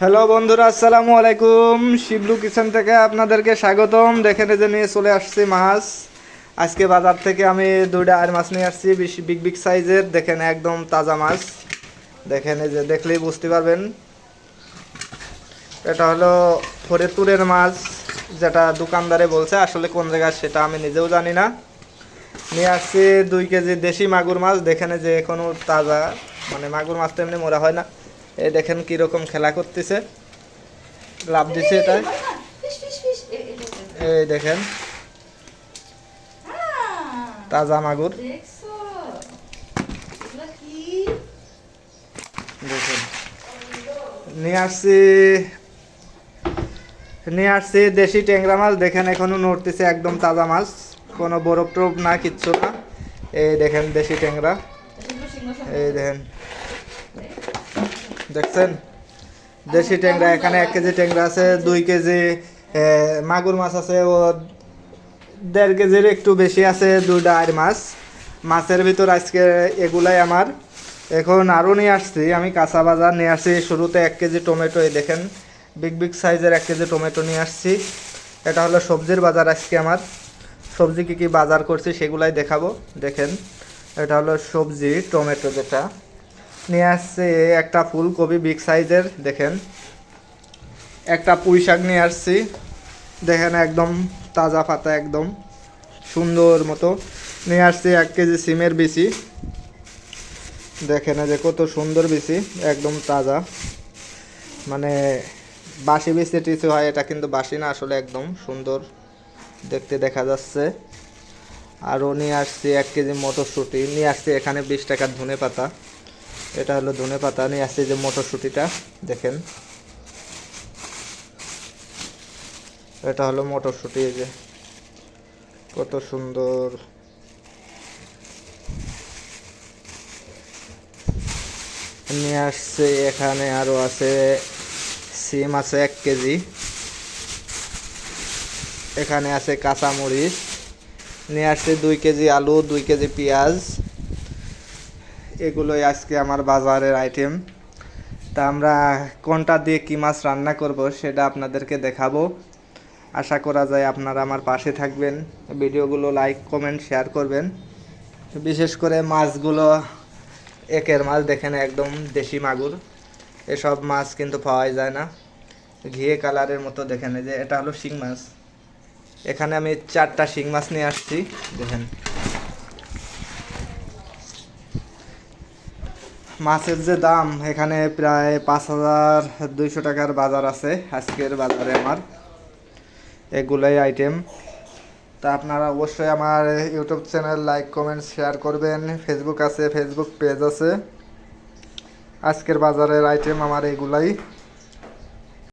Hello বন্ধুরা, আসসালামু আলাইকুম। শিবলু কিচেন থেকে আপনাদেরকে স্বাগতম। দেখেন এই যে নিয়ে চলে আসছি মাছ। আজকে বাজার থেকে আমি দুইটা আর মাছ নিয়ে আসছি, বিগ বিগ সাইজের। দেখেন একদম তাজা মাছ। দেখেন এই যে দেখলেই বুঝতে পারবেন এটা হলো ফরিদপুরের মাছ, যেটা দোকানদারে বলছে। আসলে কোন জায়গায় সেটা আমি নিজেও জানি না। নিয়ে আসছি 2 কেজি দেশি মাগুর মাছ। দেখেন যে এখনো তাজা, মানে মাগুর মাছ তো এমনি মরা হয় না। এই দেখেন কিরকম খেলা করতেছে, লাভ দিছে এটা। এই দেখেন তাজা মাগুর। দেখেন নিয়ে আসছি দেশি ট্যাংরা মাছ। দেখেন এখনো নড়তেছে, একদম তাজা মাছ, কোনো বরফ টরফ না, কিচ্ছু না। এই দেখেন দেশি ট্যাংরা। এই দেখেন, দেখছেন দেশি ট্যাংরা। এখানে 1 কেজি ট্যাংরা আছে, 2 কেজি মাগুর মাছ আছে, ও 1.5 কেজির একটু বেশি আছে, দুইটা আর মাছ। মাছের ভিতর আজকে এগুলাই আমার। এখন আরও নিয়ে আসছি আমি কাঁচা বাজার নিয়ে আসছি। শুরুতে 1 কেজি টমেটো, এই দেখেন বিগ বিগ সাইজের 1 কেজি টমেটো নিয়ে আসছি। এটা হলো সবজির বাজার আজকে আমার। সবজি কী কী বাজার করছি সেগুলাই দেখাবো। দেখেন এটা হলো সবজি, টমেটো যেটা নিয়ে আসছে। একটা ফুলকপি বিগ সাইজের, দেখেন একটা পুঁই শাক নিয়ে আসছি। দেখেন একদম তাজা পাতা, একদম সুন্দর মতো নিয়ে আসছি। 1 কেজি সিমের বিচি, দেখেন যে কত সুন্দর বিচি, একদম তাজা, মানে বাসি বিচি টিচি হয়, এটা কিন্তু বাসি না, আসলে একদম সুন্দর দেখতে দেখা যাচ্ছে। আরও নিয়ে আসছি 1 কেজি মটরশুঁটি নিয়ে আসছি। এখানে 20 টাকার ধনে পাতা, এটা হলো ধনে পাতা নিয়ে আসছি। যে মটরশুঁটিটা দেখেন, এটা হলো মটরশুঁটি, এই যে কত সুন্দর। নিয়ে আসছে এখানে আরও আছে সিম আছে 1 কেজি। এখানে আছে কাঁচামরিচ। নিয়ে আসছে 2 কেজি আলু, 2 কেজি পেঁয়াজ। এগুলোই আজকে আমার বাজারের আইটেম। তা আমরা কোনটা দিয়ে কী মাছ রান্না করব সেটা আপনাদেরকে দেখাবো। আশা করা যায় আপনারা আমার পাশে থাকবেন, ভিডিওগুলো লাইক কমেন্ট শেয়ার করবেন। বিশেষ করে মাছগুলো একের মাছ, দেখেন একদম দেশি মাগুর। এসব মাছ কিন্তু পাওয়াই যায় না, ঘিয়ে কালারের মতো। দেখেন এই যে এটা হলো শিং মাছ। এখানে আমি 4টা শিং মাছ নিয়ে আসছি। দেখেন মাছের যে দাম, এখানে প্রায় 5,200 টাকার বাজার আছে আজকের বাজারে আমার। এগুলোই আইটেম। তা আপনারা অবশ্যই আমার YouTube channel like comment share করবেন। ফেসবুক আছে, ফেসবুক পেজ আছে। আজকের বাজারের আইটেম আমার এগুলাই।